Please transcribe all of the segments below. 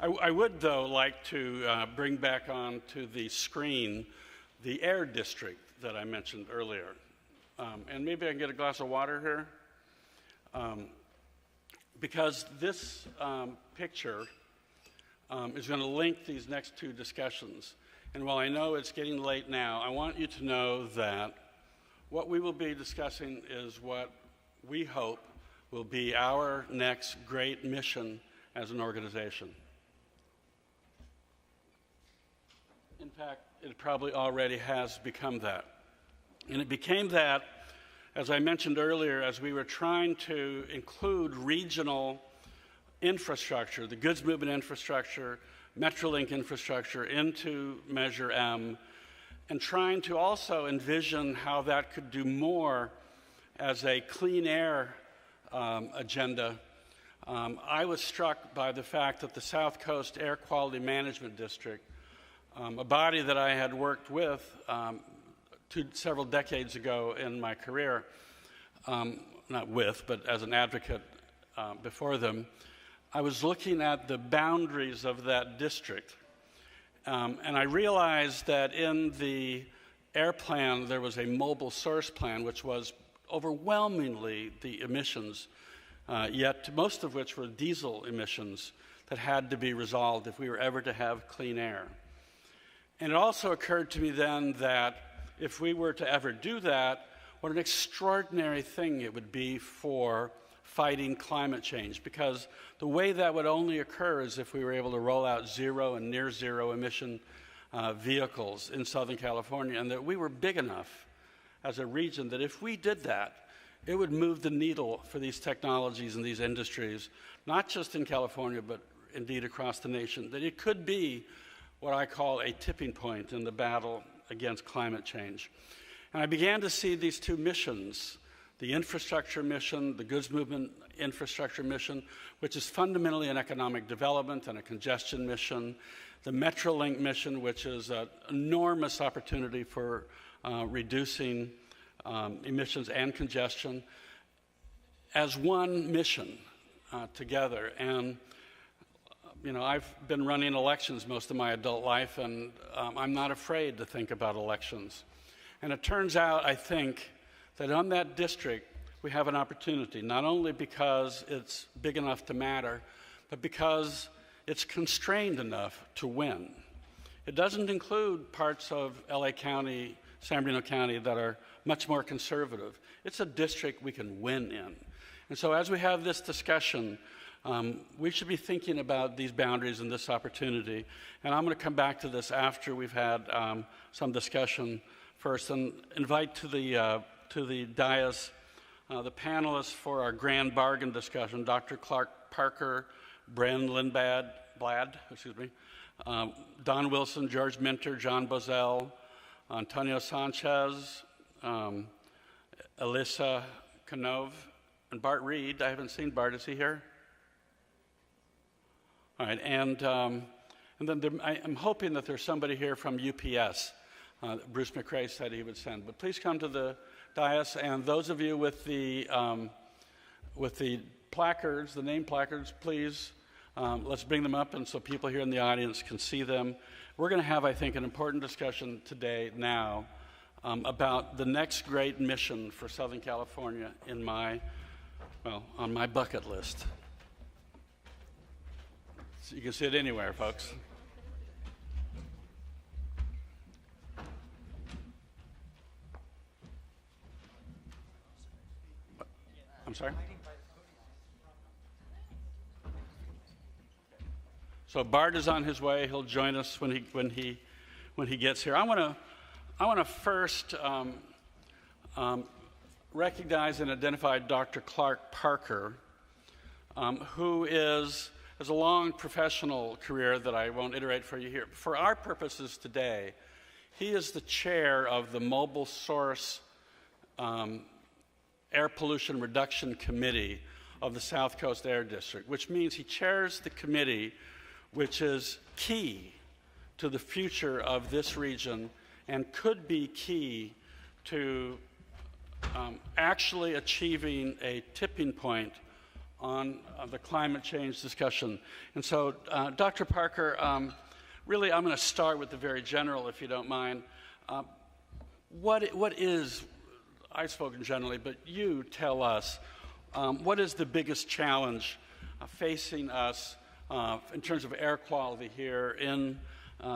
I would, though, like to bring back onto the screen the air district that I mentioned earlier. And maybe I can get a glass of water here. Because this picture is going to link these next two discussions. And while I know it's getting late now, I want you to know that what we will be discussing is what we hope will be our next great mission as an organization. In fact, it probably already has become that. And it became that, as I mentioned earlier, as we were trying to include regional infrastructure, the goods movement infrastructure, Metrolink infrastructure into Measure M, and trying to also envision how that could do more as a clean air agenda. I was struck by the fact that the South Coast Air Quality Management District, a body that I had worked with several decades ago in my career, not with, but as an advocate before them, I was looking at the boundaries of that district. And I realized that in the air plan, there was a mobile source plan, which was overwhelmingly the emissions, yet most of which were diesel emissions that had to be resolved if we were ever to have clean air. And it also occurred to me then that if we were to ever do that, what an extraordinary thing it would be for fighting climate change, because the way that would only occur is if we were able to roll out zero and near zero emission vehicles in Southern California, and that we were big enough as a region that if we did that, it would move the needle for these technologies and these industries, not just in California, but indeed across the nation, that it could be what I call a tipping point in the battle against climate change. And I began to see these two missions, the infrastructure mission, the goods movement infrastructure mission, which is fundamentally an economic development and a congestion mission, the Metrolink mission, which is an enormous opportunity for reducing emissions and congestion, as one mission together. And you know, I've been running elections most of my adult life, and I'm not afraid to think about elections. And it turns out, I think, that on that district, we have an opportunity, not only because it's big enough to matter, but because it's constrained enough to win. It doesn't include parts of LA County, San Bernardino County that are much more conservative. It's a district we can win in. And so as we have this discussion, we should be thinking about these boundaries and this opportunity. And I'm going to come back to this after we've had some discussion first, and invite to the dais the panelists for our grand bargain discussion, Dr. Clark Parker, Bryn, Lindblad, Don Wilson, George Minter, John Boesel, Antonio Sanchez, Elissa, Konove, and Bart Reed. I haven't seen Bart. Is he here? All right, and then I'm hoping that there's somebody here from UPS. Bruce McRae said he would send. But please come to the dais, and those of you with the placards, the name placards, please, let's bring them up, and so people here in the audience can see them. We're going to have, I think, an important discussion today now about the next great mission for Southern California on my bucket list. So you can see it anywhere, folks. I'm sorry? So Bart is on his way. He'll join us when he gets here. I want to first recognize and identify Dr. Clark Parker, who has a long professional career that I won't iterate for you here. For our purposes today, he is the chair of the Mobile Source Air Pollution Reduction Committee of the South Coast Air District, which means he chairs the committee which is key to the future of this region and could be key to actually achieving a tipping point on the climate change discussion. And so, Dr. Parker, really I'm going to start with the very general, if you don't mind. What is, I've spoken generally, but you tell us, what is the biggest challenge facing us in terms of air quality here in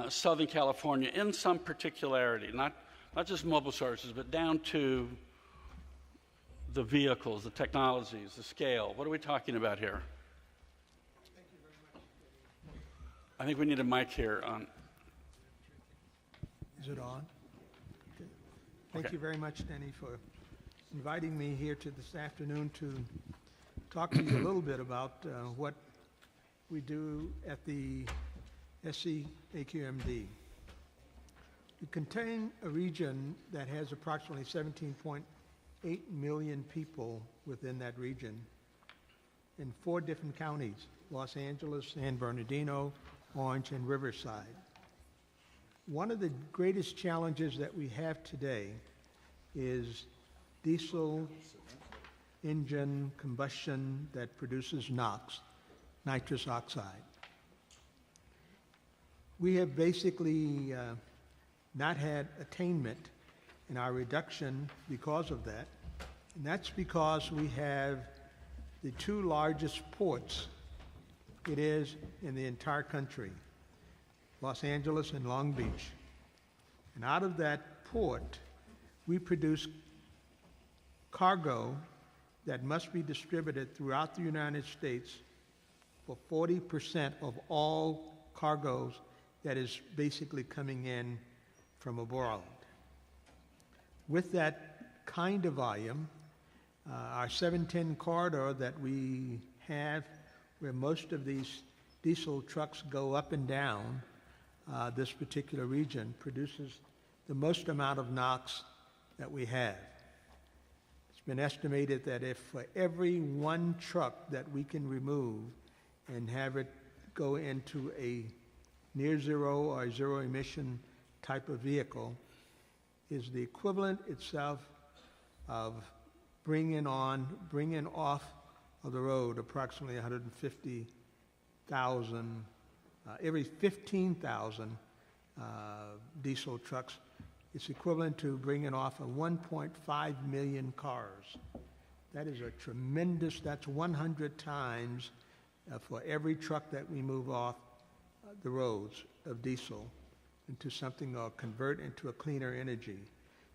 Southern California, in some particularity, not just mobile sources, but down to the vehicles, the technologies, the scale? What are we talking about here? Thank you very much. I think we need a mic here. Is it on? Okay. Thank you very much, Denny, for inviting me here to this afternoon to talk to you a little bit about what we do at the SCAQMD. We contain a region that has approximately 17.8 million people within that region in 4 different counties: Los Angeles, San Bernardino, Orange, and Riverside. One of the greatest challenges that we have today is diesel engine combustion that produces NOx, nitrous oxide. We have basically not had attainment in our reduction because of that, and that's because we have the 2 largest ports it is in the entire country, Los Angeles and Long Beach. And out of that port, we produce cargo that must be distributed throughout the United States for 40% of all cargoes that is basically coming in from abroad. With that kind of volume, our 710 corridor that we have, where most of these diesel trucks go up and down this particular region, produces the most amount of NOx that we have. It's been estimated that if for every 1 truck that we can remove and have it go into a near zero or zero emission type of vehicle, is the equivalent itself of bringing off of the road approximately 150,000, every 15,000 diesel trucks. It's equivalent to bringing off 1.5 million cars. That is a tremendous, that's 100 times for every truck that we move off the roads of diesel into something or convert into a cleaner energy.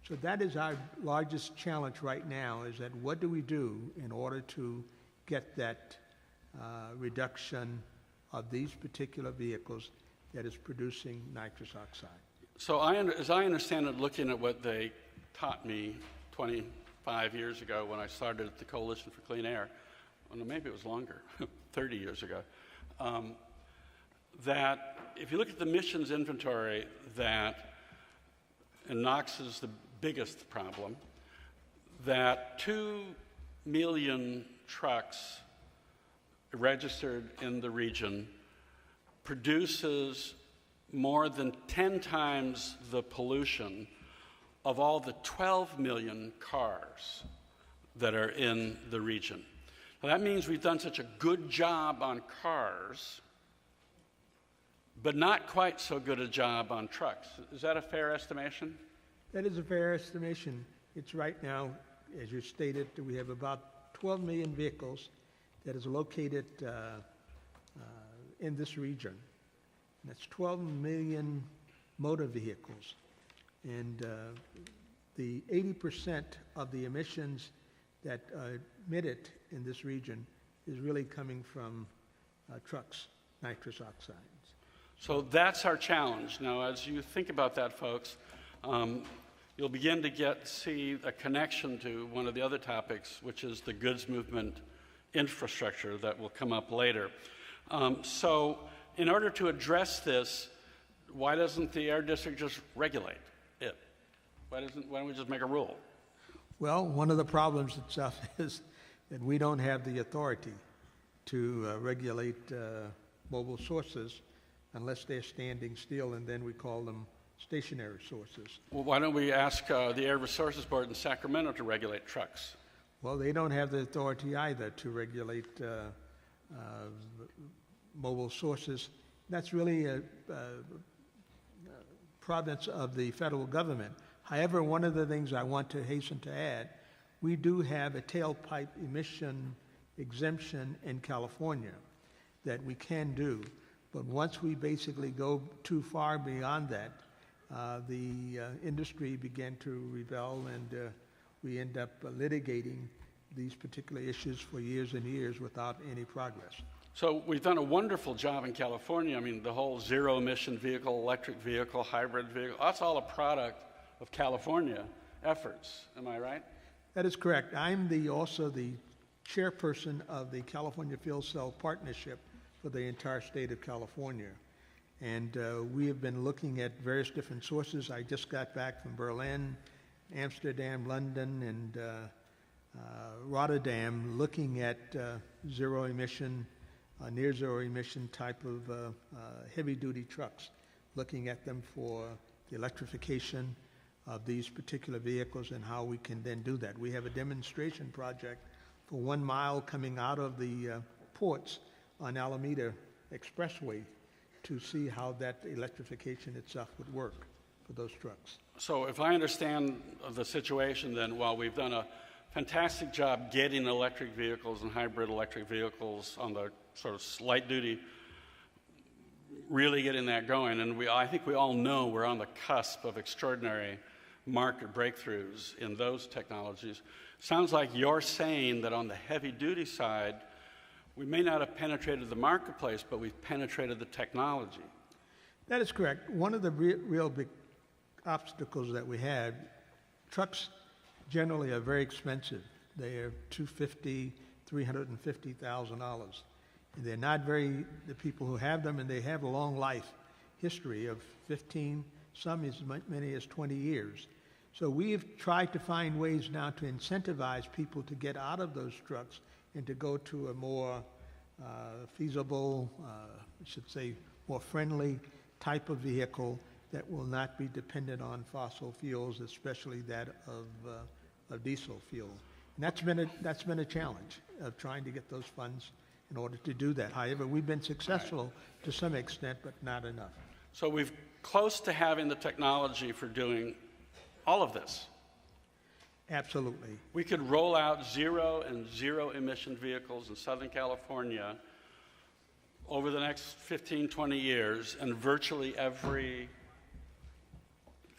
So that is our largest challenge right now, is that what do we do in order to get that reduction of these particular vehicles that is producing nitrous oxide. So as I understand it, looking at what they taught me 25 years ago when I started at the Coalition for Clean Air, well, maybe it was longer, 30 years ago, that if you look at the emissions inventory, that, and NOx is the biggest problem, that 2 million trucks registered in the region produces more than 10 times the pollution of all the 12 million cars that are in the region. Now, that means we've done such a good job on cars, but not quite so good a job on trucks. Is that a fair estimation? That is a fair estimation. It's right now, as you stated, we have about 12 million vehicles that is located in this region. And that's 12 million motor vehicles. And the 80% of the emissions that are emitted in this region is really coming from trucks, nitrous oxides. So that's our challenge. Now, as you think about that, folks, you'll begin to see a connection to one of the other topics, which is the goods movement infrastructure that will come up later. So in order to address this, why doesn't the Air District just regulate it? Why don't we just make a rule? Well, one of the problems itself is that we don't have the authority to regulate mobile sources unless they're standing still, and then we call them stationary sources. Well, why don't we ask the Air Resources Board in Sacramento to regulate trucks? Well, they don't have the authority either to regulate mobile sources. That's really a province of the federal government. However, one of the things I want to hasten to add, we do have a tailpipe emission exemption in California that we can do. But once we basically go too far beyond that, the industry began to rebel, and we end up litigating these particular issues for years and years without any progress. So we've done a wonderful job in California. I mean, the whole zero-emission vehicle, electric vehicle, hybrid vehicle, that's all a product of California efforts. Am I right? That is correct. I'm also the chairperson of the California Fuel Cell Partnership for the entire state of California. And we have been looking at various different sources. I just got back from Berlin, Amsterdam, London, and Rotterdam, looking at zero-emission, near-zero emission type of heavy-duty trucks, looking at them for the electrification of these particular vehicles and how we can then do that. We have a demonstration project for 1 mile coming out of the ports on Alameda Expressway to see how that electrification itself would work for those trucks. So if I understand the situation, then while we've done a fantastic job getting electric vehicles and hybrid electric vehicles on the sort of light duty, really getting that going, and I think we all know we're on the cusp of extraordinary market breakthroughs in those technologies. Sounds like you're saying that on the heavy duty side, we may not have penetrated the marketplace, but we've penetrated the technology. That is correct. One of the real big obstacles that we have, trucks generally are very expensive. They are $250,000, $350,000. They're not the people who have them, and they have a long life history of 15, some as many as 20 years. So we've tried to find ways now to incentivize people to get out of those trucks and to go to a more feasible, I should say, more friendly type of vehicle that will not be dependent on fossil fuels, especially that of diesel fuel. And that's been a challenge of trying to get those funds in order to do that. However, we've been successful to some extent, but not enough. So we're close to having the technology for doing all of this. Absolutely. We could roll out zero and zero emission vehicles in Southern California over the next 15, 20 years, and virtually every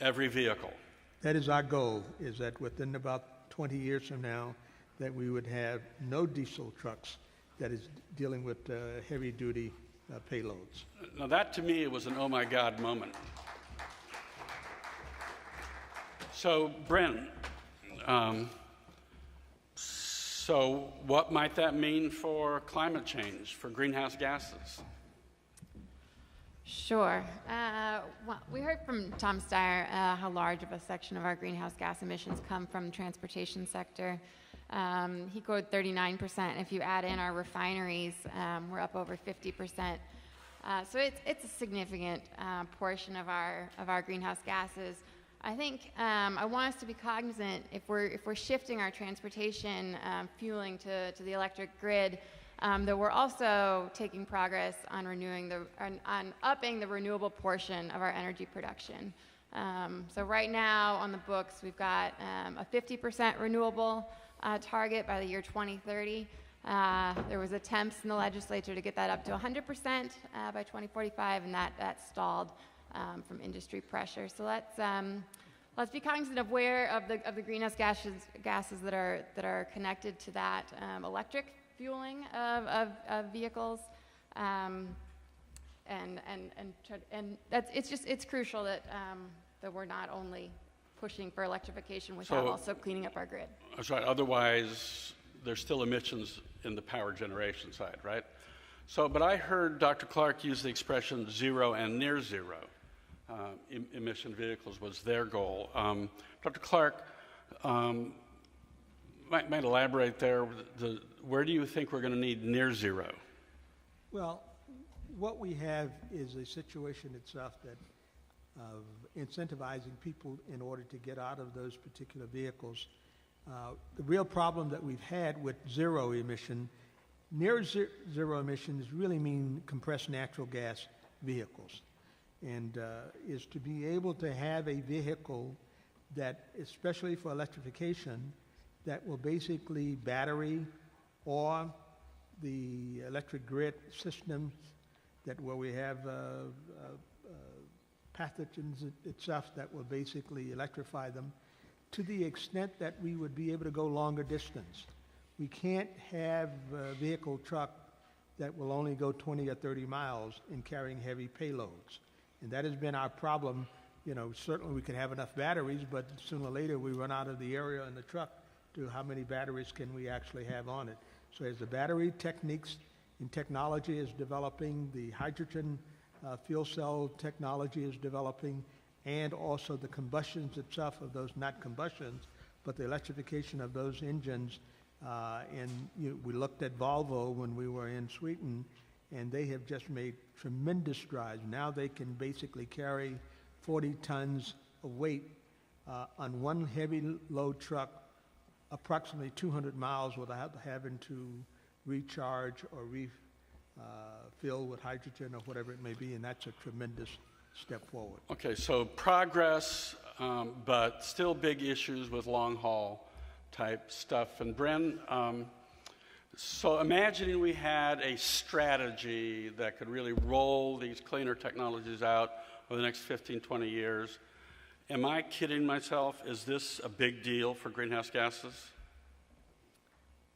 vehicle. That is our goal, is that within about 20 years from now, that we would have no diesel trucks that is dealing with heavy-duty payloads. Now that, to me, was an oh my God moment. So, Bryn, so what might that mean for climate change, for greenhouse gases? Sure. Well, we heard from Tom Steyer how large of a section of our greenhouse gas emissions come from the transportation sector. He quoted 39%. If you add in our refineries, we're up over 50%. So it's a significant portion of our greenhouse gases. I think I want us to be cognizant if we're shifting our transportation fueling to the electric grid, that we're also taking progress on on upping the renewable portion of our energy production. So right now on the books we've got a 50% renewable target by the year 2030. There was attempts in the legislature to get that up to 100% by 2045, and that stalled from industry pressure. So let's be cognizant of the greenhouse gases that are connected to that electric fueling of vehicles, and it's crucial that we're not only pushing for electrification without also cleaning up our grid. That's right. Otherwise, there's still emissions in the power generation side, right? So, but I heard Dr. Clark use the expression zero and near zero. Emission vehicles was their goal. Dr. Clark, might elaborate there. Where do you think we're going to need near zero? Well, what we have is a situation itself that of incentivizing people in order to get out of those particular vehicles The real problem that we've had with zero emission, zero emissions really mean compressed natural gas vehicles. And is to be able to have a vehicle that, especially for electrification, that will basically battery or the electric grid systems that where we have pathogens itself that will basically electrify them to the extent that we would be able to go longer distance. We can't have a vehicle truck that will only go 20 or 30 miles in carrying heavy payloads. And that has been our problem. You know, certainly we can have enough batteries, but sooner or later we run out of the area in the truck to how many batteries can we actually have on it. So as the battery techniques and technology is developing, the hydrogen fuel cell technology is developing, and also the combustions itself of those, not combustions, but the electrification of those engines. We looked at Volvo when we were in Sweden, and they have just made tremendous strides. Now they can basically carry 40 tons of weight on one heavy load truck, approximately 200 miles without having to recharge or refill with hydrogen or whatever it may be, and that's a tremendous step forward. Okay, so progress, but still big issues with long haul type stuff. And Bryn, so imagining we had a strategy that could really roll these cleaner technologies out over the next 15, 20 years. Am I kidding myself? Is this a big deal for greenhouse gases?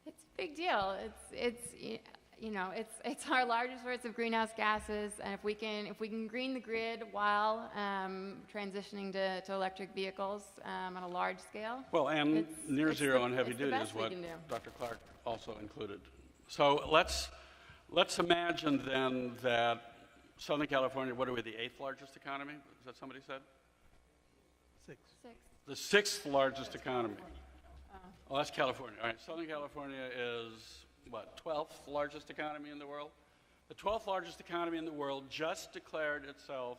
It's a big deal. It's our largest source of greenhouse gases, and if we can green the grid while transitioning to electric vehicles on a large scale. Well, and near zero on heavy duty is what Dr. Clark also included. So let's imagine then that Southern California, what are we, the 8th largest economy? Is that somebody said? Sixth. The 6th largest economy. Oh, that's California. All right, Southern California is, what, 12th largest economy in the world? The 12th largest economy in the world just declared itself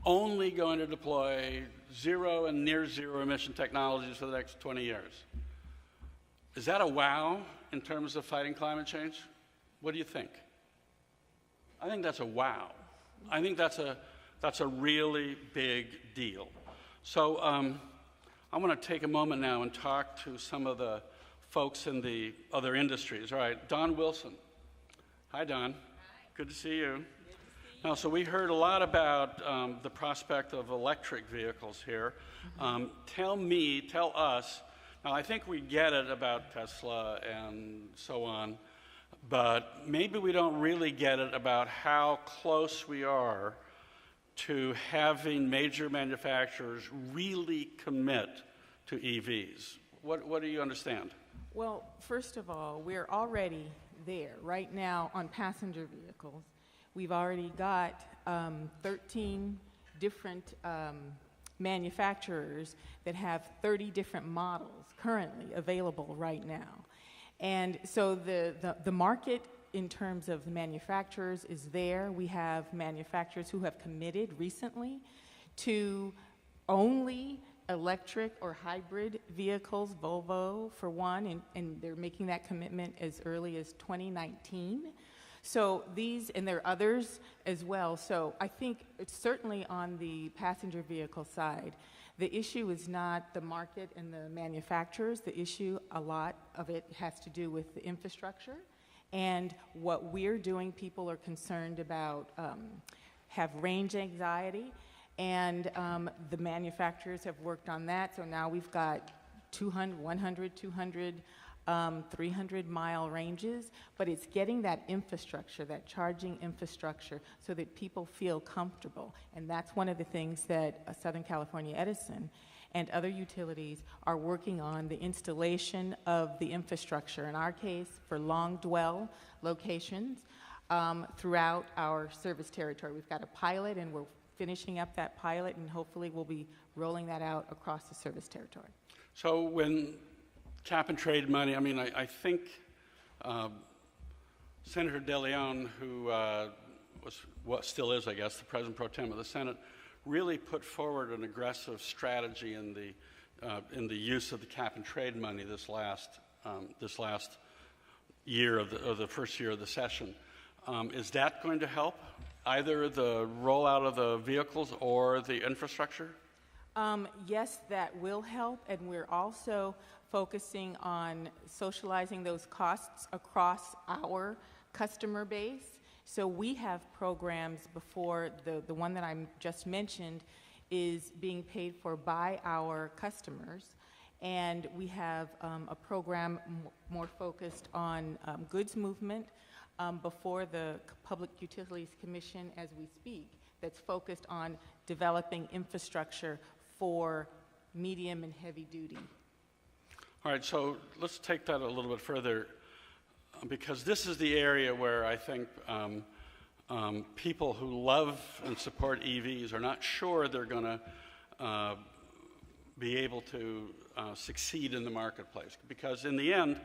only going to deploy zero and near zero emission technologies for the next 20 years. Is that a wow in terms of fighting climate change? What do you think? I think that's a wow. I think that's a really big deal. So I want to take a moment now and talk to some of the folks in the other industries. All right, Don Wilson. Hi, Don. Hi. Good to see you. Now, so we heard a lot about the prospect of electric vehicles here. Tell us, now I think we get it about Tesla and so on, but maybe we don't really get it about how close we are to having major manufacturers really commit to EVs. What do you understand? Well, first of all, we're already there. Right now on passenger vehicles, we've already got 13 different manufacturers that have 30 different models currently available right now. And so the market in terms of the manufacturers is there. We have manufacturers who have committed recently to only electric or hybrid vehicles, Volvo for one, and they're making that commitment as early as 2019. So these, and there are others as well. So I think it's certainly on the passenger vehicle side, the issue is not the market and the manufacturers. The issue, a lot of it has to do with the infrastructure. And what we're doing, people are concerned about, have range anxiety, and the manufacturers have worked on that. So now we've got 200, 100, 200, 300-mile ranges, but it's getting that infrastructure, that charging infrastructure, so that people feel comfortable. And that's one of the things that Southern California Edison and other utilities are working on, the installation of the infrastructure, in our case, for long dwell locations throughout our service territory. We've got a pilot, and we're finishing up that pilot, and hopefully we'll be rolling that out across the service territory. So when cap and trade money, I mean, I think Senator DeLeon, who still is, I guess, the President Pro Tem of the Senate, really put forward an aggressive strategy in the in the use of the cap and trade money this last year of the first year of the session. Is that going to help either the rollout of the vehicles or the infrastructure? Yes, that will help, and we're also focusing on socializing those costs across our customer base. So we have programs before the one that I just mentioned is being paid for by our customers, and we have a program more focused on goods movement before the Public Utilities Commission as we speak, that's focused on developing infrastructure for medium and heavy duty. All right, so let's take that a little bit further, because this is the area where I think people who love and support EVs are not sure they're going to be able to succeed in the marketplace, because in the end,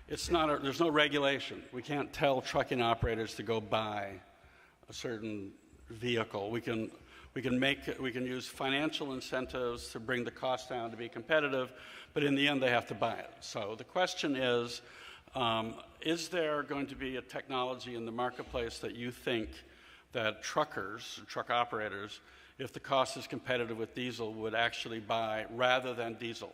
there's no regulation. We can't tell trucking operators to go buy a certain vehicle. We can use financial incentives to bring the cost down to be competitive, but in the end they have to buy it. So the question is there going to be a technology in the marketplace that you think that truckers, truck operators, if the cost is competitive with diesel, would actually buy rather than diesel?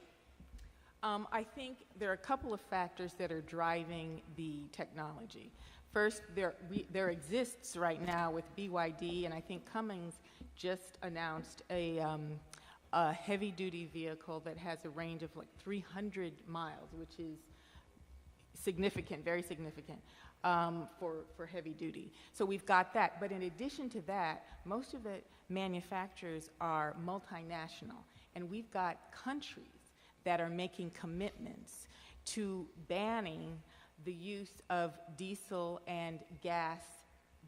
I think there are a couple of factors that are driving the technology. First, there exists right now with BYD, and I think Cummins just announced a heavy-duty vehicle that has a range of like 300 miles, which is significant, very significant for heavy duty. So we've got that. But in addition to that, most of the manufacturers are multinational, and we've got countries that are making commitments to banning the use of diesel and gas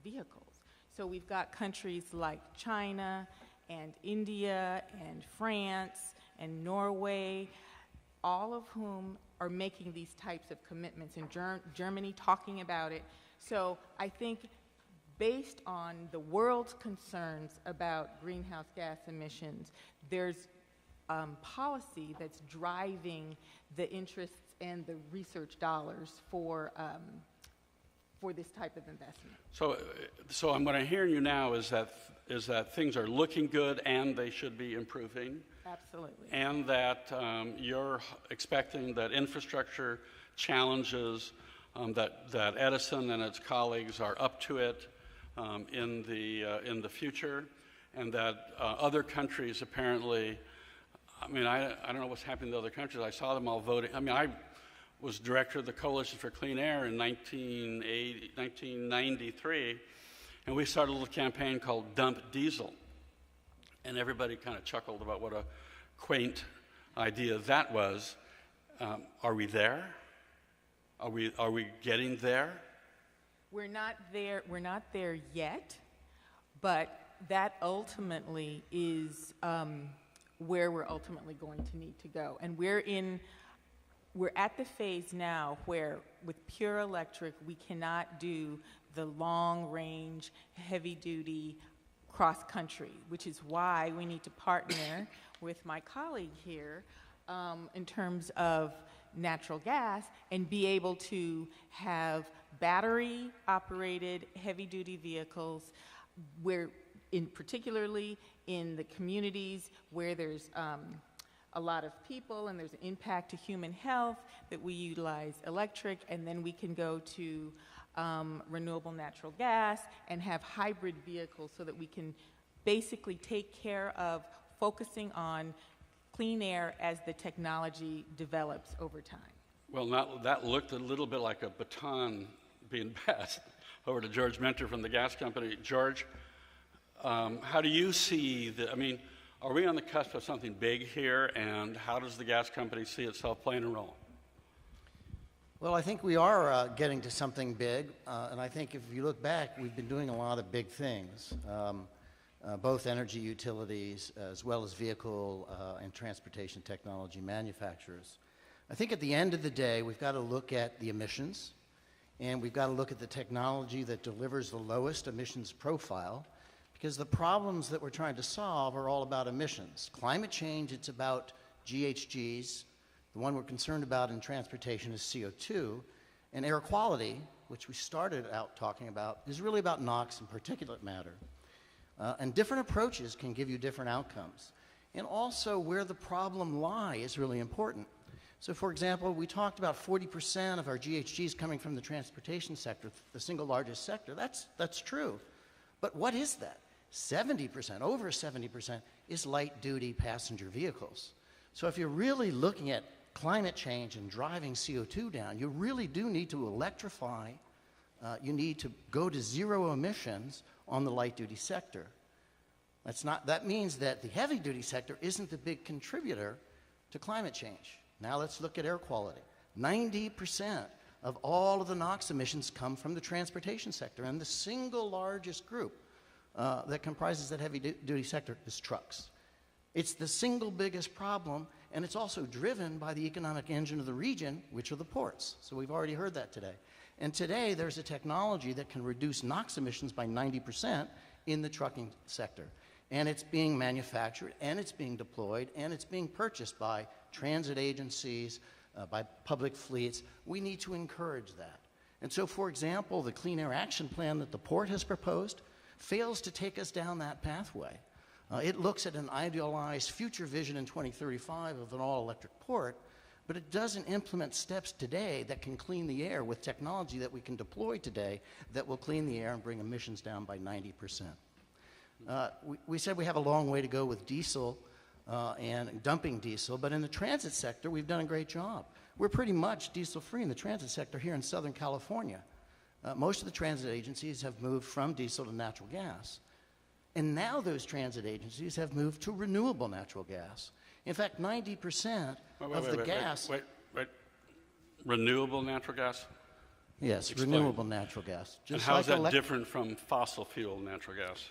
vehicles. So we've got countries like China and India and France and Norway, all of whom are making these types of commitments, and Germany talking about it. So I think based on the world's concerns about greenhouse gas emissions, there's policy that's driving the interests and the research dollars for this type of investment. So what I'm hearing you now is that things are looking good and they should be improving. Absolutely. And that you're expecting that infrastructure challenges, that Edison and its colleagues are up to it in the future, and that other countries apparently. I mean, I don't know what's happening to other countries. I saw them all voting. I mean, I was director of the Coalition for Clean Air in 1993, and we started a little campaign called Dump Diesel. And everybody kind of chuckled about what a quaint idea that was. Are we there? Are we getting there? We're not there. We're not there yet, but that ultimately is where we're ultimately going to need to go. And we're at the phase now where with pure electric, we cannot do the long-range, heavy-duty cross-country, which is why we need to partner with my colleague here in terms of natural gas and be able to have battery-operated heavy-duty vehicles where particularly in the communities where there's a lot of people and there's an impact to human health, that we utilize electric, and then we can go to renewable natural gas and have hybrid vehicles so that we can basically take care of focusing on clean air as the technology develops over time. Well, that looked a little bit like a baton being passed over to George Mentor from the gas company. George, how do you see are we on the cusp of something big here, and how does the gas company see itself playing a role? Well, I think we are getting to something big, and I think if you look back, we've been doing a lot of big things, both energy utilities as well as vehicle and transportation technology manufacturers. I think at the end of the day, we've got to look at the emissions, and we've got to look at the technology that delivers the lowest emissions profile, because the problems that we're trying to solve are all about emissions. Climate change, it's about GHGs. The one we're concerned about in transportation is CO2. And air quality, which we started out talking about, is really about NOx and particulate matter. And different approaches can give you different outcomes. And also where the problem lies is really important. So for example, we talked about 40% of our GHGs coming from the transportation sector, the single largest sector. That's true. But what is that? 70%, over 70%, is light-duty passenger vehicles. So if you're really looking at climate change and driving CO2 down, you really do need to electrify. You need to go to zero emissions on the light-duty sector. That means that the heavy-duty sector isn't the big contributor to climate change. Now let's look at air quality. 90% of all of the NOx emissions come from the transportation sector, and the single largest group that comprises that heavy-duty sector is trucks. It's the single biggest problem, and it's also driven by the economic engine of the region, which are the ports. So we've already heard that today. And today, there's a technology that can reduce NOx emissions by 90% in the trucking sector. And it's being manufactured, and it's being deployed, and it's being purchased by transit agencies, by public fleets. We need to encourage that. And so, for example, the Clean Air Action Plan that the port has proposed fails to take us down that pathway. It looks at an idealized future vision in 2035 of an all-electric port, but it doesn't implement steps today that can clean the air with technology that we can deploy today that will clean the air and bring emissions down by 90%. We said we have a long way to go with diesel and dumping diesel, but in the transit sector, we've done a great job. We're pretty much diesel-free in the transit sector here in Southern California. Most of the transit agencies have moved from diesel to natural gas. And now those transit agencies have moved to renewable natural gas. In fact, 90% of the gas... Wait. Renewable natural gas? Yes, Explain. renewable natural gas. And how is that different from fossil fuel natural gas?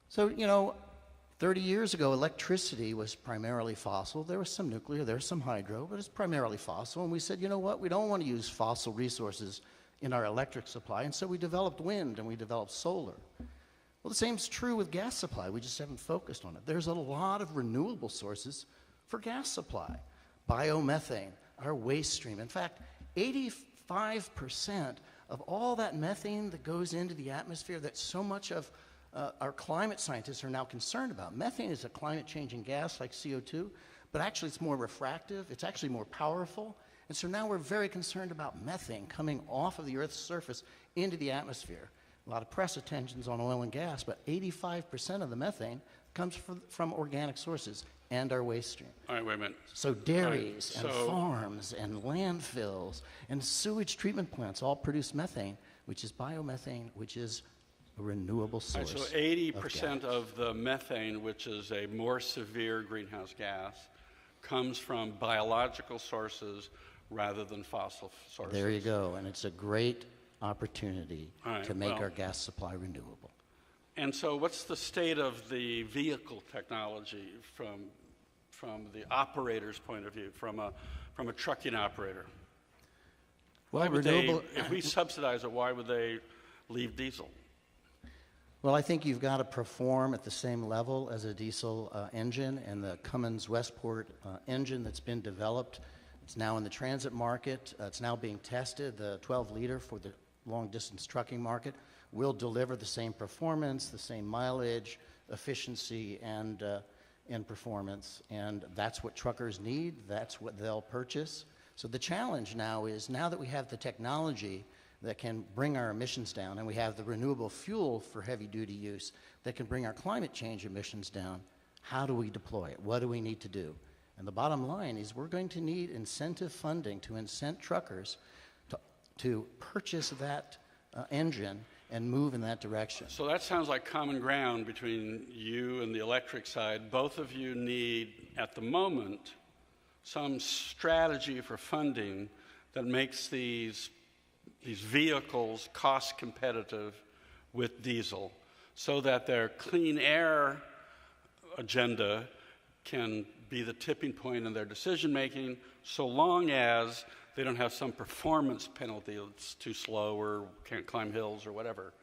So, 30 years ago, electricity was primarily fossil. There was some nuclear, there was some hydro, but it's primarily fossil. And we said, you know what, we don't want to use fossil resources in our electric supply. And so we developed wind and we developed solar. Well, the same's true with gas supply. We just haven't focused on it. There's a lot of renewable sources for gas supply. Biomethane, our waste stream. In fact, 85% of all that methane that goes into the atmosphere that so much of our climate scientists are now concerned about. Methane is a climate-changing gas like CO2, but actually it's more refractive, it's actually more powerful, and so now we're very concerned about methane coming off of the Earth's surface into the atmosphere. A lot of press attention's on oil and gas, but 85% of the methane comes from organic sources and our waste stream. All right, wait a minute. So dairies and farms and landfills and sewage treatment plants all produce methane, which is biomethane, which is a renewable source. So 80% of the methane, which is a more severe greenhouse gas, comes from biological sources rather than fossil sources. There you go, and it's a great opportunity to make our gas supply renewable. And so what's the state of the vehicle technology from the operator's point of view, from a trucking operator? Well, if we subsidize it, why would they leave diesel? Well, I think you've got to perform at the same level as a diesel engine, and the Cummins Westport engine that's been developed, it's now in the transit market. It's now being tested. The 12-liter for the long-distance trucking market will deliver the same performance, the same mileage, efficiency, and performance. And that's what truckers need. That's what they'll purchase. So the challenge now is, now that we have the technology that can bring our emissions down, and we have the renewable fuel for heavy-duty use that can bring our climate change emissions down, how do we deploy it? What do we need to do? And the bottom line is we're going to need incentive funding to incent truckers to purchase that engine and move in that direction. So that sounds like common ground between you and the electric side. Both of you need, at the moment, some strategy for funding that makes these vehicles cost competitive with diesel so that their clean air agenda can be the tipping point in their decision making, so long as they don't have some performance penalty that's too slow or can't climb hills or whatever,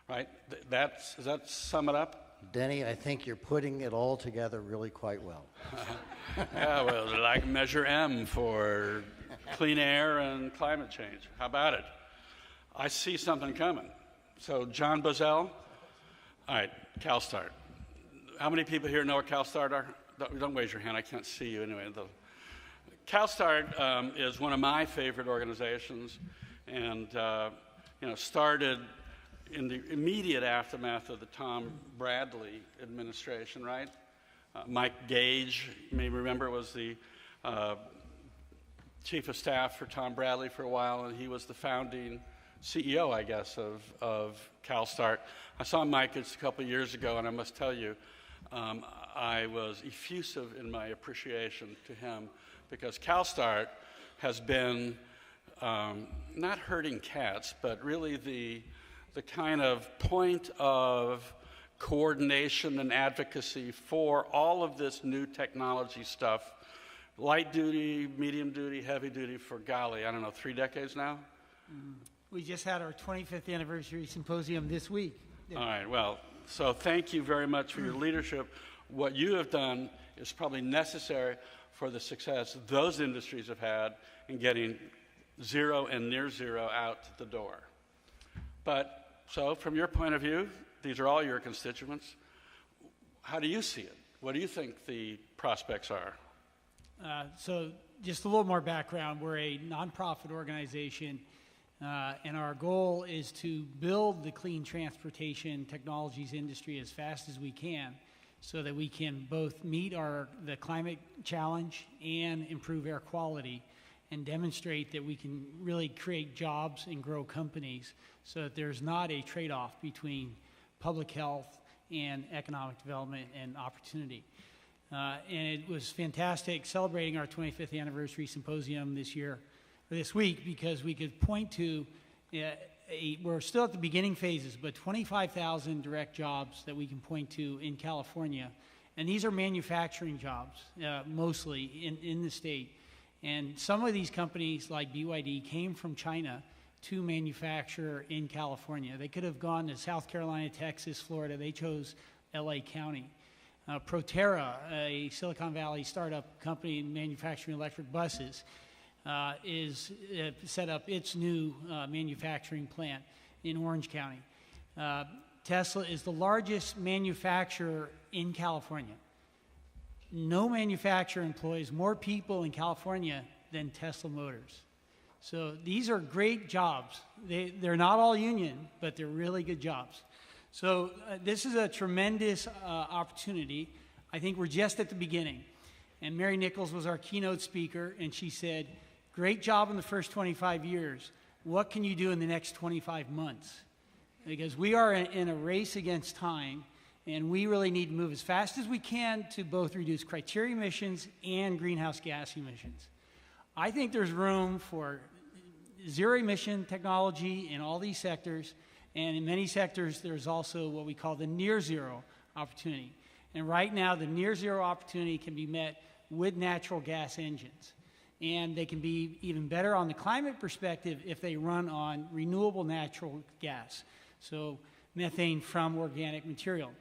right? Does that sum it up? Denny, I think you're putting it all together really quite well. Yeah, well, like Measure M for clean air and climate change. How about it? I see something coming. So, John Boesel, all right, CALSTART. How many people here know what CALSTART are? Don't raise your hand, I can't see you anyway. CALSTART is one of my favorite organizations, and started in the immediate aftermath of the Tom Bradley administration, right? Mike Gage, you may remember, was the chief of staff for Tom Bradley for a while, and he was the founding CEO, I guess, of CALSTART. I saw Mike a couple of years ago, and I must tell you, I was effusive in my appreciation to him, because CALSTART has been not herding cats, but really the kind of point of coordination and advocacy for all of this new technology stuff, light duty, medium duty, heavy duty, for golly, I don't know, 3 decades now? We just had our 25th anniversary symposium this week. All right, well, so thank you very much for your leadership. What you have done is probably necessary for the success those industries have had in getting zero and near zero out the door. But, so from your point of view, these are all your constituents. How do you see it? What do you think the prospects are? So just a little more background. We're a nonprofit organization, and our goal is to build the clean transportation technologies industry as fast as we can, so that we can both meet the climate challenge and improve air quality, and demonstrate that we can really create jobs and grow companies, so that there's not a trade-off between public health and economic development and opportunity. And it was fantastic celebrating our 25th anniversary symposium this week, because we could point to, we're still at the beginning phases, but 25,000 direct jobs that we can point to in California. And these are manufacturing jobs, mostly in the state. And some of these companies, like BYD, came from China to manufacture in California. They could have gone to South Carolina, Texas, Florida. They chose LA County. Proterra, a Silicon Valley startup company in manufacturing electric buses, is set up its new manufacturing plant in Orange County. Tesla is the largest manufacturer in California. No manufacturer employs more people in California than Tesla Motors. So these are great jobs. They're not all union, but they're really good jobs. So this is a tremendous opportunity. I think we're just at the beginning. And Mary Nichols was our keynote speaker, and she said, great job in the first 25 years. What can you do in the next 25 months? Because we are in a race against time, and we really need to move as fast as we can to both reduce criteria emissions and greenhouse gas emissions. I think there's room for zero emission technology in all these sectors, and in many sectors there's also what we call the near zero opportunity. And right now the near zero opportunity can be met with natural gas engines. And they can be even better on the climate perspective if they run on renewable natural gas, so methane from organic material.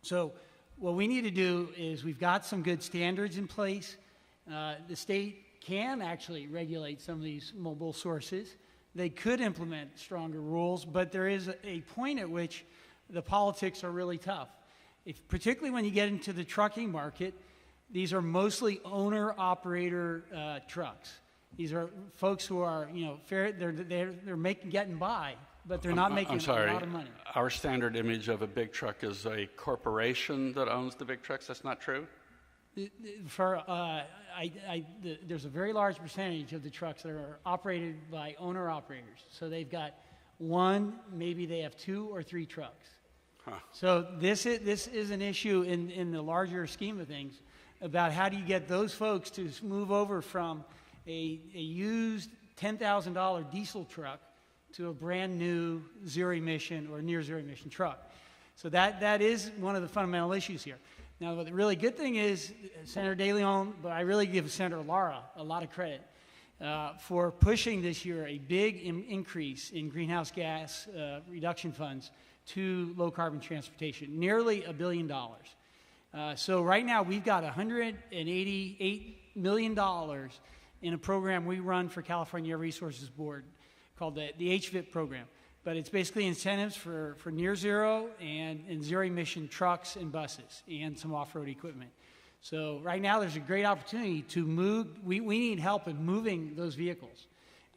So what we need to do is, we've got some good standards in place. The state can actually regulate some of these mobile sources. They could implement stronger rules, but there is a point at which the politics are really tough. Particularly when you get into the trucking market, these are mostly owner-operator trucks. These are folks who are, fair. They're getting by, but they're not making a lot of money. Our standard image of a big truck is a corporation that owns the big trucks. That's not true? There's a very large percentage of the trucks that are operated by owner-operators. So they've got one, maybe they have 2 or 3 trucks. Huh. So this is an issue in the larger scheme of things, about how do you get those folks to move over from a used $10,000 diesel truck to a brand new zero emission or near zero emission truck. So that is one of the fundamental issues here. Now, the really good thing is, Senator De Leon, but I really give Senator Lara a lot of credit for pushing this year a big increase in greenhouse gas reduction funds to low carbon transportation, nearly $1 billion. So right now we've got $188 million in a program we run for California Air Resources Board called the HVIP program. But it's basically incentives for near zero and zero emission trucks and buses and some off-road equipment. So right now there's a great opportunity to move. We need help in moving those vehicles,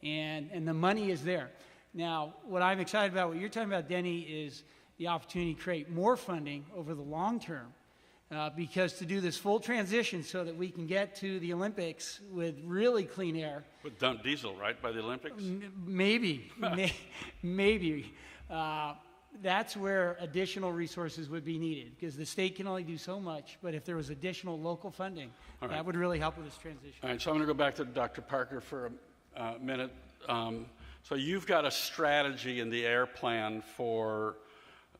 and the money is there. Now, what I'm excited about, what you're talking about, Denny, is the opportunity to create more funding over the long term, because to do this full transition so that we can get to the Olympics with really clean air. With dump diesel, right, by the Olympics? Maybe. That's where additional resources would be needed, because the state can only do so much, but if there was additional local funding, that would really help with this transition. All right, so I'm going to go back to Dr. Parker for a minute. So you've got a strategy in the air plan for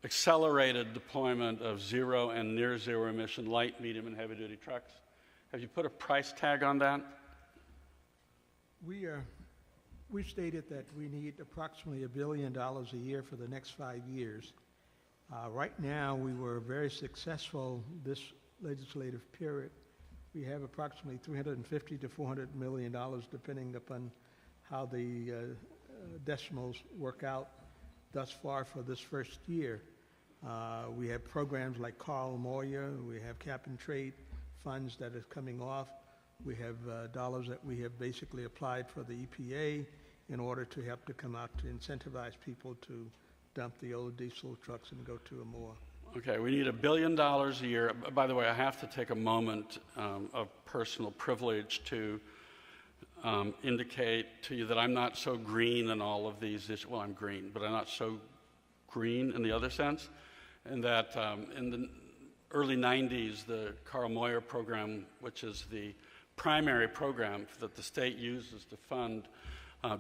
accelerated deployment of zero and near zero emission light, medium, and heavy duty trucks. Have you put a price tag on that? We stated that we need approximately $1 billion a year for the next 5 years. Right now, we were very successful this legislative period. We have approximately $350 to $400 million, depending upon how the decimals work out thus far for this first year. We have programs like Carl Moyer. We have cap and trade funds that is coming off. We have dollars that we have basically applied for the EPA in order to help to come out to incentivize people to dump the old diesel trucks and go to a more. Okay, we need $1 billion a year. By the way, I have to take a moment of personal privilege to indicate to you that I'm not so green in all of these issues. Well, I'm green, but I'm not so green in the other sense. And that in the early 90s, the Carl Moyer program, which is the primary program that the state uses to fund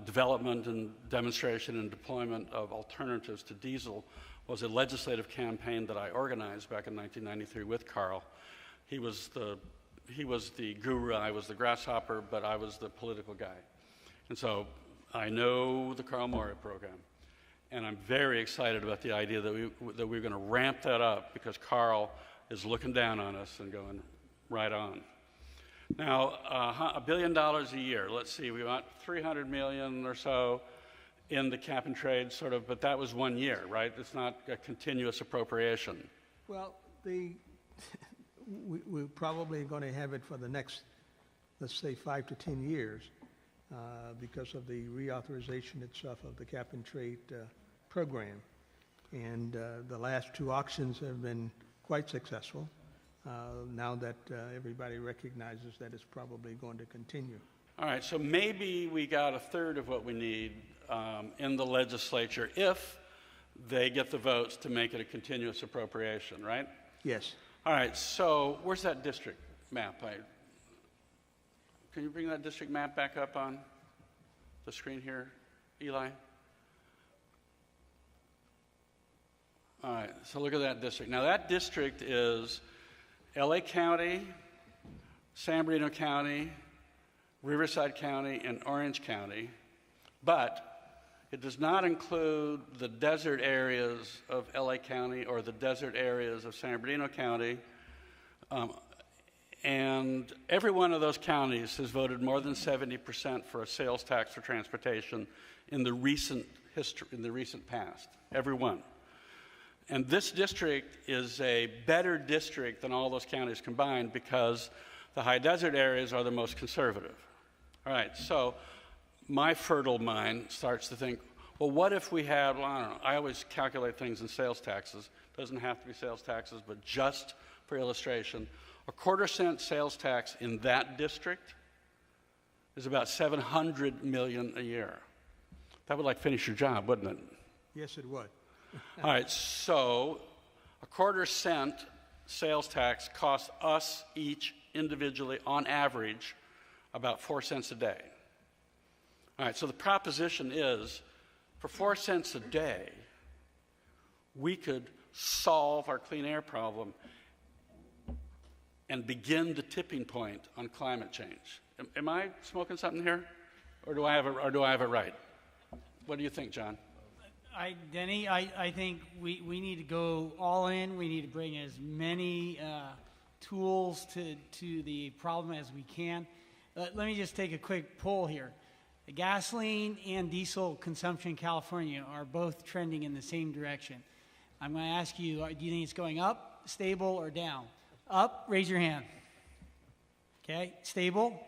development and demonstration and deployment of alternatives to diesel, was a legislative campaign that I organized back in 1993 with Carl. He was the guru, I was the grasshopper, but I was the political guy. And so I know the Carl Moyer program. And I'm very excited about the idea that we're going to ramp that up, because Carl is looking down on us and going right on. Now, $1 billion a year. Let's see, we want $300 million or so in the cap and trade, sort of, but that was 1 year, right? It's not a continuous appropriation. Well, we're probably going to have it for the next, let's say, 5 to 10 years because of the reauthorization itself of the cap and trade program. And the last 2 auctions have been quite successful. Now that everybody recognizes that it's probably going to continue. All right, so maybe we got a third of what we need in the legislature if they get the votes to make it a continuous appropriation, right? Yes. All right, so where's that district map? Can you bring that district map back up on the screen here, Eli? All right, so look at that district. Now that district is LA County, San Bernardino County, Riverside County, and Orange County, but it does not include the desert areas of LA County or the desert areas of San Bernardino County. And every one of those counties has voted more than 70% for a sales tax for transportation in the recent history, in the recent past. Every one. And this district is a better district than all those counties combined because the high desert areas are the most conservative. All right, so my fertile mind starts to think, well, what if we had, well, I don't know, I always calculate things in sales taxes. It doesn't have to be sales taxes, but just for illustration, a 1/4-cent sales tax in that district is about $700 million a year. That would like finish your job, wouldn't it? Yes, it would. All right, so a 1/4-cent sales tax costs us each individually, on average, about 4 cents a day. All right, so the proposition is, for 4 cents a day, we could solve our clean air problem and begin the tipping point on climate change. Am I smoking something here, or do I have it right? What do you think, John? Denny, I think we need to go all in. We need to bring as many tools to the problem as we can. Let me just take a quick poll here. The gasoline and diesel consumption in California are both trending in the same direction. I'm going to ask you, do you think it's going up, stable, or down? Up, raise your hand. Okay, stable,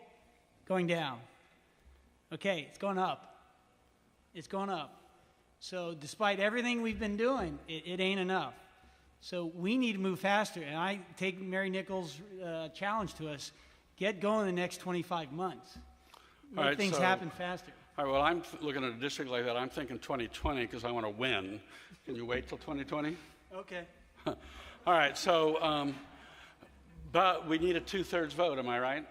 going down. Okay, it's going up. It's going up. So despite everything we've been doing, it ain't enough. So we need to move faster. And I take Mary Nichols' challenge to us, get going in the next 25 months. Make things happen faster. All right, well, I'm looking at a district like that. I'm thinking 2020 because I want to win. Can you wait till 2020? Okay. All right, so, but we need a 2/3 vote, am I right?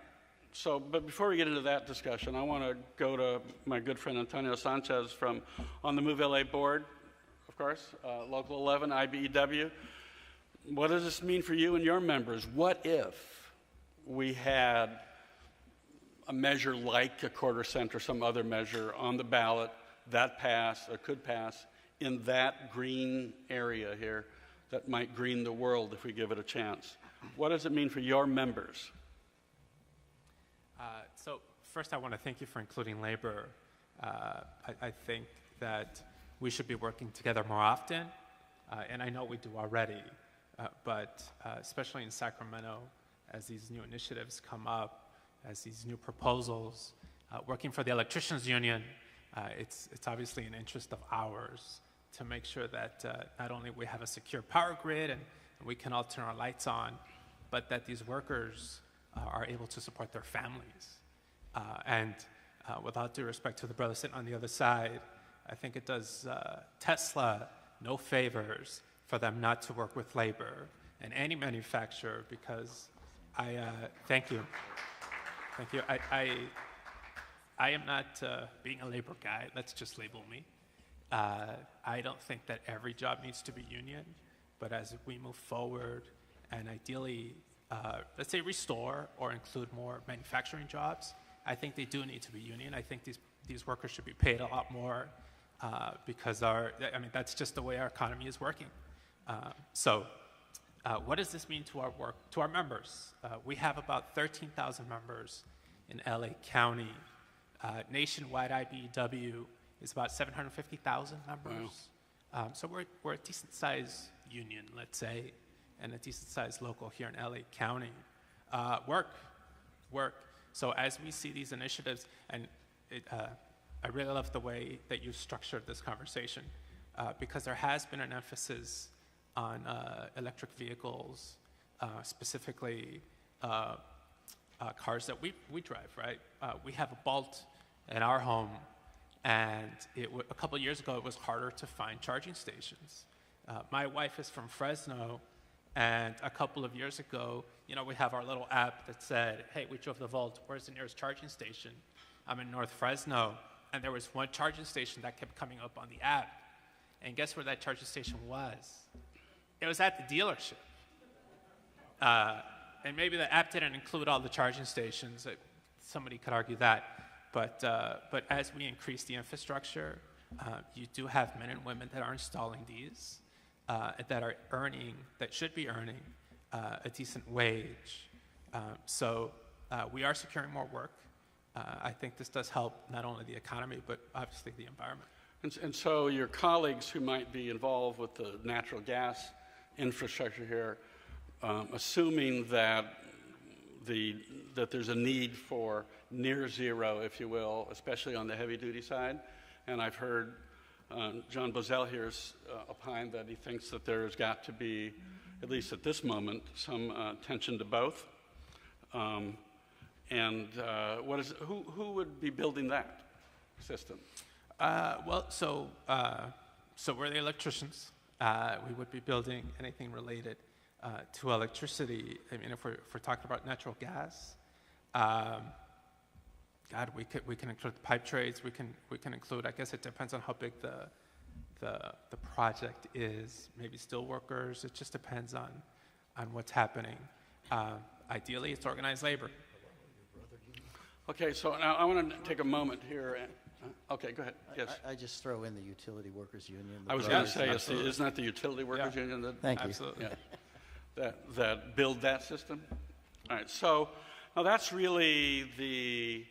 So, but before we get into that discussion, I want to go to my good friend Antonio Sanchez from on the Move LA board, of course, Local 11, IBEW. What does this mean for you and your members? What if we had a measure like a quarter cent or some other measure on the ballot that passed or could pass in that green area here that might green the world if we give it a chance? What does it mean for your members? So first I want to thank you for including labor. I think that we should be working together more often, and I know we do already, but especially in Sacramento, as these new initiatives come up, as these new proposals, working for the electricians union, it's obviously an interest of ours to make sure that not only we have a secure power grid and we can all turn our lights on, but that these workers are able to support their families. And without due respect to the brother sitting on the other side, I think it does Tesla no favors for them not to work with labor and any manufacturer, because thank you. Thank you. I am not being a labor guy. Let's just label me. I don't think that every job needs to be union, but as we move forward and ideally, let's say restore or include more manufacturing jobs, I think they do need to be union. I think these workers should be paid a lot more because that's just the way our economy is working. So what does this mean to our work, to our members? We have about 13,000 members in LA County. Nationwide IBEW is about 750,000 members. Wow. So we're a decent-sized union, let's say, and a decent-sized local here in LA County. Work. So as we see these initiatives, and I really love the way that you structured this conversation, because there has been an emphasis on electric vehicles, specifically cars that we drive, right? We have a Bolt in our home, and a couple of years ago, it was harder to find charging stations. My wife is from Fresno, and a couple of years ago, we have our little app that said, hey, we drove the Volt, where's the nearest charging station? I'm in North Fresno, and there was one charging station that kept coming up on the app. And guess where that charging station was? It was at the dealership. And maybe the app didn't include all the charging stations. Somebody could argue that. But as we increase the infrastructure, you do have men and women that are installing these, that should be earning a decent wage. So we are securing more work. I think this does help not only the economy, but obviously the environment. And so your colleagues who might be involved with the natural gas infrastructure here, assuming that there's a need for near zero, if you will, especially on the heavy-duty side, and I've heard John Boesel here opine that he thinks that there's got to be, at least at this moment, some attention to both. Who would be building that system? So we're the electricians. We would be building anything related to electricity. I mean, if we're talking about natural gas, we can include the pipe trades. We can include. I guess it depends on how big the project is. Maybe steel workers. It just depends on what's happening. Ideally, it's organized labor. Okay, so now I want to take a moment here Okay, go ahead. Yes. I just throw in the utility workers union. the I was going to brothers. say, isn't that the utility workers union that? Thank you. Absolutely. Yeah, that build that system? All right, so now that's really the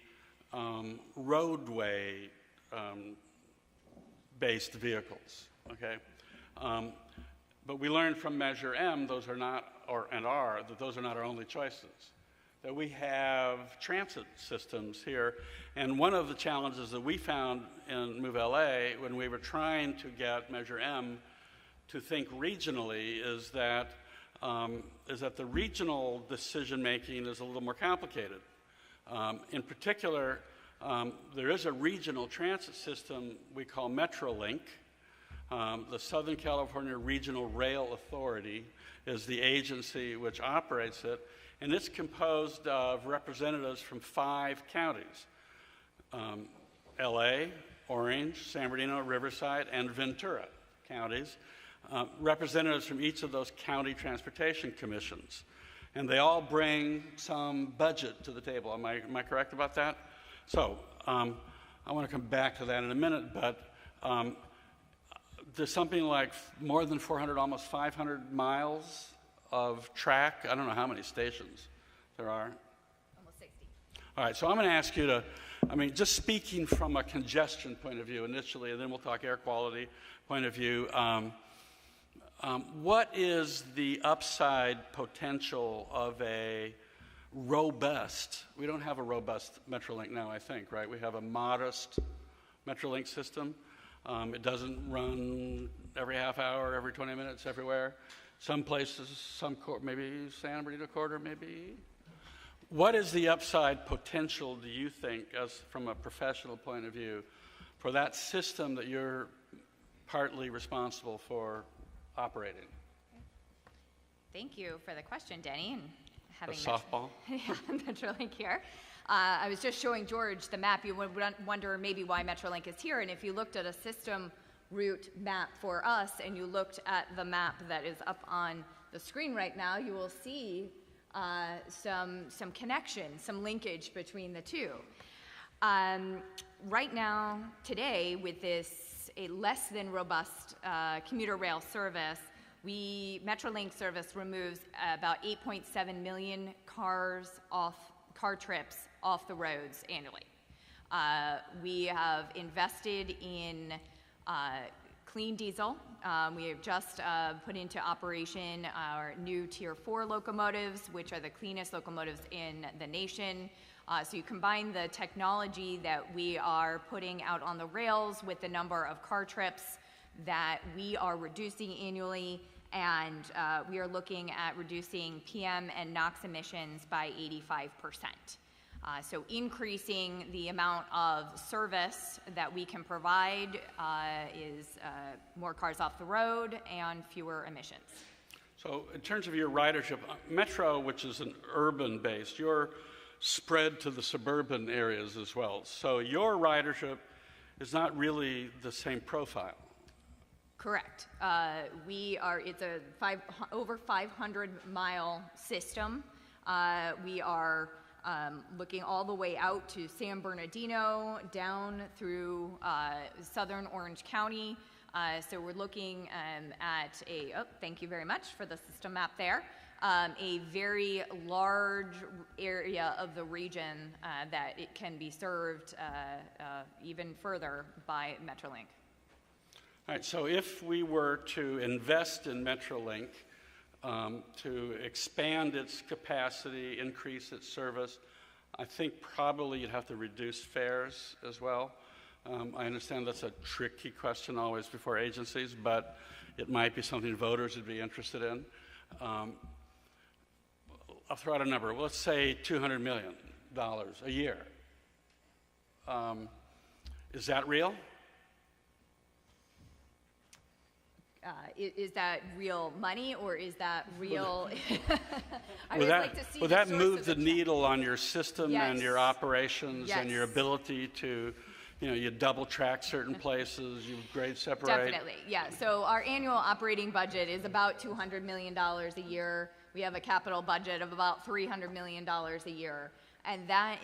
roadway based vehicles, okay? But we learned from Measure M, those are not, and R, that those are not our only choices. That we have transit systems here, and one of the challenges that we found in Move LA when we were trying to get Measure M to think regionally is that the regional decision making is a little more complicated. In particular, there is a regional transit system we call Metrolink. The Southern California Regional Rail Authority is the agency which operates it, and it's composed of representatives from 5 counties: LA, Orange, San Bernardino, Riverside, and Ventura counties. Representatives from each of those county transportation commissions. And they all bring some budget to the table. Am I correct about that? So I want to come back to that in a minute, but there's something like more than 400, almost 500 miles of track. I don't know how many stations there are. Almost 60. All right, so I'm going to ask you to, just speaking from a congestion point of view initially, and then we'll talk air quality point of view. What is the upside potential of a robust, we don't have a robust Metrolink now, I think, right? We have a modest Metrolink system. It doesn't run every half hour, every 20 minutes, everywhere. Some places, maybe San Bernardino Corridor, maybe. What is the upside potential, do you think, as from a professional point of view, for that system that you're partly responsible for operating? Thank you for the question, Denny, and having A softball? Metrolink here. I was just showing George the map. You would wonder maybe why Metrolink is here, and if you looked at a system route map for us and you looked at the map that is up on the screen right now, you will see some connection, some linkage between the two. Right now, today, with this a less than robust commuter rail service, Metrolink service removes about 8.7 million car trips off the roads annually. We have invested in clean diesel. We have just put into operation our new Tier 4 locomotives, which are the cleanest locomotives in the nation. So you combine the technology that we are putting out on the rails with the number of car trips that we are reducing annually, and we are looking at reducing PM and NOx emissions by 85%. So increasing the amount of service that we can provide is more cars off the road and fewer emissions. So in terms of your ridership, Metro, which is an urban based, you're spread to the suburban areas as well. So your ridership is not really the same profile. Correct. It's a over 500-mile system. We are looking all the way out to San Bernardino, down through southern Orange County. So we're looking at thank you very much for the system map there, a very large area of the region that it can be served even further by Metrolink. All right, so if we were to invest in Metrolink to expand its capacity, increase its service, I think probably you'd have to reduce fares as well. I understand that's a tricky question always before agencies, but it might be something voters would be interested in. I'll throw out a number. Let's say $200 million a year. Is that real? Is that real money, or is that real? Would that move the needle on your system Yes. and your operations and your Yes. ability to, you double track certain places, you grade separate? Definitely, yeah. So our annual operating budget is about $200 million a year. We have a capital budget of about $300 million a year. And that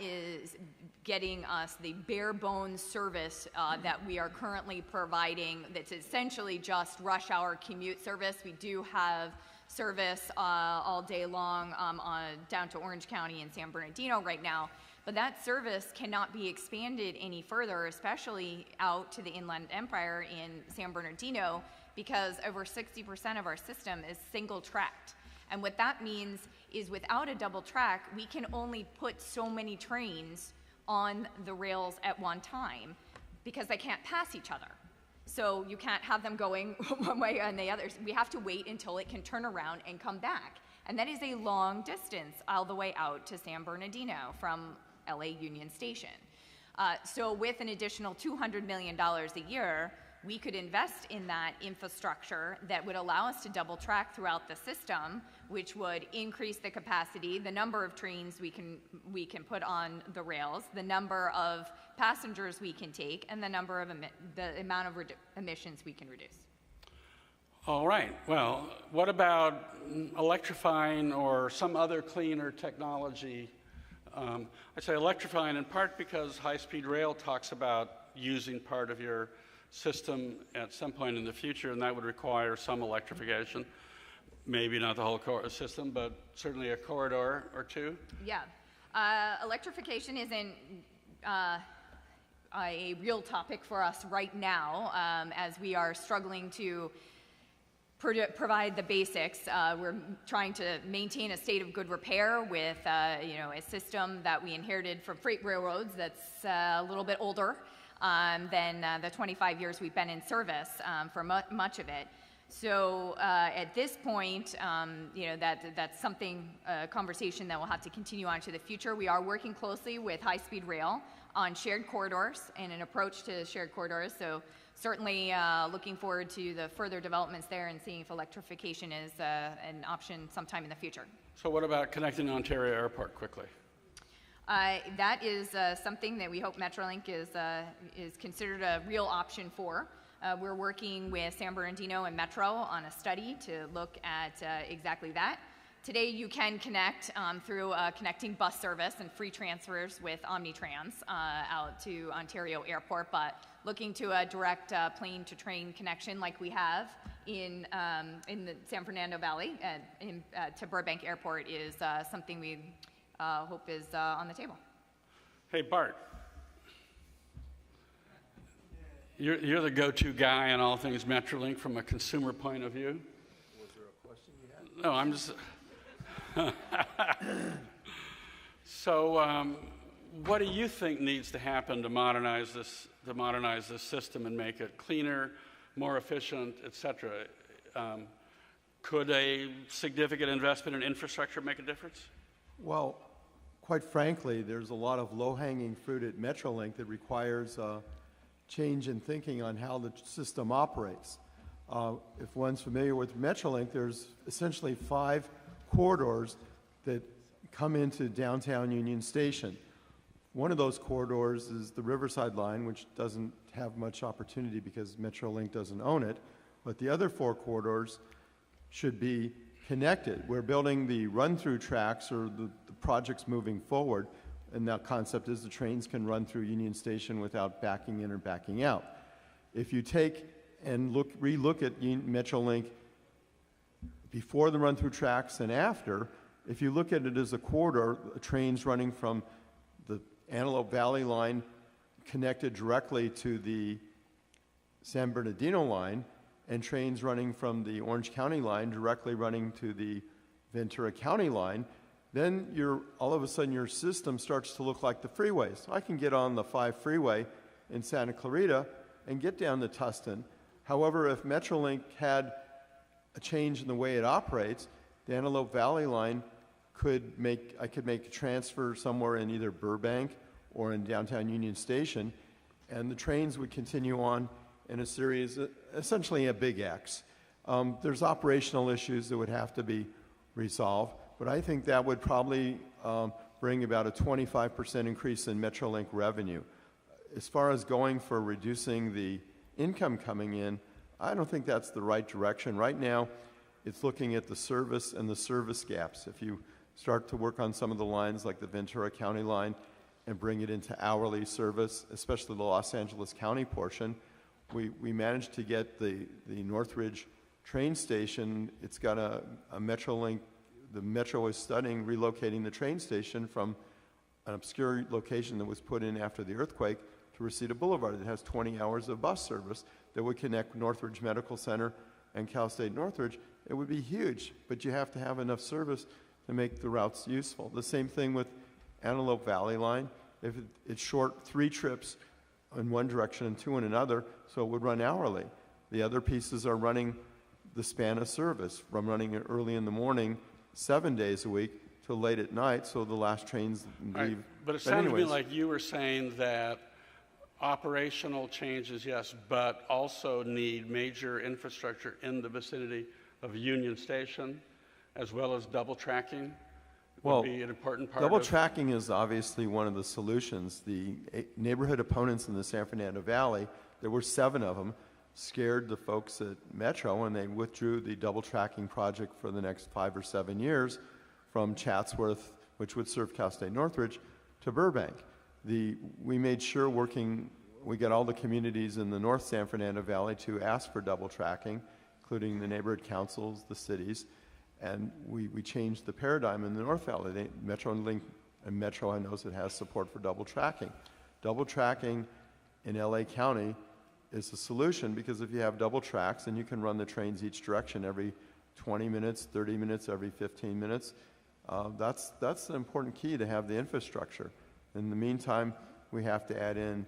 getting us the bare bones service that we are currently providing that's essentially just rush hour commute service. We do have service all day long down to Orange County and San Bernardino right now, but that service cannot be expanded any further, especially out to the Inland Empire in San Bernardino, because over 60% of our system is single tracked. And what that means is without a double track, we can only put so many trains on the rails at one time because they can't pass each other. So you can't have them going one way and the other. We have to wait until it can turn around and come back. And that is a long distance all the way out to San Bernardino from LA Union Station. So with an additional $200 million a year, we could invest in that infrastructure that would allow us to double track throughout the system, which would increase the capacity, the number of trains we can put on the rails, the number of passengers we can take, and the number of the amount of emissions we can reduce. All right. Well, what about electrifying or some other cleaner technology? I say electrifying in part because high-speed rail talks about using part of your system at some point in the future, and that would require some electrification. Maybe not the whole system, but certainly a corridor or two. Yeah. Electrification isn't a real topic for us right now, as we are struggling to provide the basics. We're trying to maintain a state of good repair with a system that we inherited from freight railroads that's a little bit older than the 25 years we've been in service for much of it. So at this point, that's something, a conversation that we'll have to continue on to the future. We are working closely with high-speed rail on shared corridors and an approach to shared corridors. So certainly looking forward to the further developments there and seeing if electrification is an option sometime in the future. So what about connecting Ontario Airport quickly? That is something that we hope Metrolink is considered a real option for. We're working with San Bernardino and Metro on a study to look at exactly that. Today you can connect through connecting bus service and free transfers with Omnitrans out to Ontario Airport, but looking to a direct plane-to-train connection like we have in the San Fernando Valley to Burbank Airport is something we hope is on the table. Hey, Bart. You're the go-to guy on all things Metrolink from a consumer point of view. Was there a question you had? No, I'm just... So, what do you think needs to happen to modernize this system and make it cleaner, more efficient, et cetera? Could a significant investment in infrastructure make a difference? Well, quite frankly, there's a lot of low-hanging fruit at Metrolink that requires a change in thinking on how the system operates. If one's familiar with Metrolink, there's essentially 5 corridors that come into downtown Union Station. One of those corridors is the Riverside line, which doesn't have much opportunity because Metrolink doesn't own it, but the other 4 corridors should be connected. We're building the run-through tracks, or the project's moving forward, and that concept is the trains can run through Union Station without backing in or backing out. If you take and re-look at Metrolink before the run-through tracks and after, if you look at it as a corridor, trains running from the Antelope Valley line connected directly to the San Bernardino line, and trains running from the Orange County line directly running to the Ventura County line, then all of a sudden your system starts to look like the freeways. I can get on the 5 freeway in Santa Clarita and get down to Tustin. However, if Metrolink had a change in the way it operates, the Antelope Valley line I could make a transfer somewhere in either Burbank or in downtown Union Station, and the trains would continue on in a series, essentially a big X. There's operational issues that would have to be resolved, but I think that would probably bring about a 25% increase in Metrolink revenue. As far as going for reducing the income coming in, I don't think that's the right direction. Right now, it's looking at the service and the service gaps. If you start to work on some of the lines like the Ventura County line and bring it into hourly service, especially the Los Angeles County portion. We managed to get the Northridge train station. It's got a Metrolink. The Metro is studying relocating the train station from an obscure location that was put in after the earthquake to Reseda Boulevard. It has 20 hours of bus service that would connect Northridge Medical Center and Cal State Northridge. It would be huge, but you have to have enough service to make the routes useful. The same thing with Antelope Valley Line. If it's short 3 trips in one direction and 2 in another, so it would run hourly. The other pieces are running the span of service, from running it early in the morning, 7 days a week, till late at night, so the last trains leave. Right. But it sounded to me like you were saying that operational changes, yes, but also need major infrastructure in the vicinity of Union Station, as well as double tracking. Well, would be an important part double of tracking is obviously one of the solutions. The neighborhood opponents in the San Fernando Valley, there were 7 of them, scared the folks at Metro, and they withdrew the double tracking project for the next 5 or 7 years from Chatsworth, which would serve Cal State Northridge, to Burbank. We made sure we got all the communities in the North San Fernando Valley to ask for double tracking, including the neighborhood councils, the cities, and we changed the paradigm in the North Valley. Metro knows it has support for double tracking. Double tracking in LA County is a solution, because if you have double tracks, then you can run the trains each direction every 20 minutes, 30 minutes, every 15 minutes. That's an important key to have the infrastructure. In the meantime, we have to add in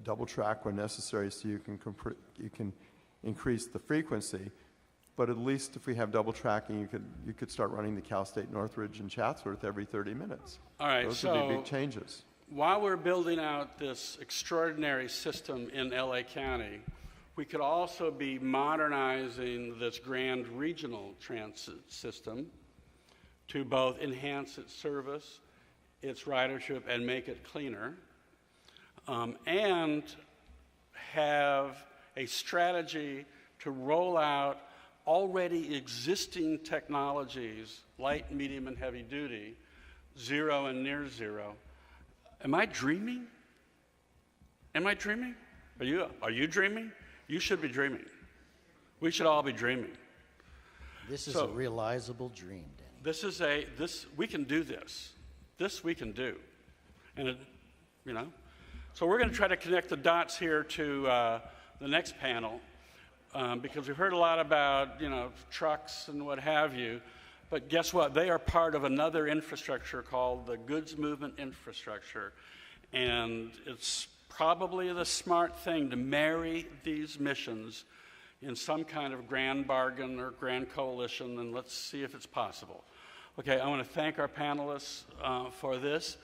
double track when necessary, so you can increase the frequency. But at least if we have double tracking, you could start running the Cal State Northridge and Chatsworth every 30 minutes. All right, Those would be big changes. While we're building out this extraordinary system in LA County, we could also be modernizing this grand regional transit system to both enhance its service, its ridership, and make it cleaner, and have a strategy to roll out already existing technologies, light, medium, and heavy duty, zero and near zero. Am I dreaming? Am I dreaming? Are you dreaming? You should be dreaming. We should all be dreaming. This is a realizable dream, Danny. We can do this. This we can do. And so we're going to try to connect the dots here to the next panel, because we've heard a lot about, trucks and what have you. But guess what? They are part of another infrastructure called the goods movement infrastructure. And it's probably the smart thing to marry these missions in some kind of grand bargain or grand coalition, and let's see if it's possible. Okay, I want to thank our panelists for this.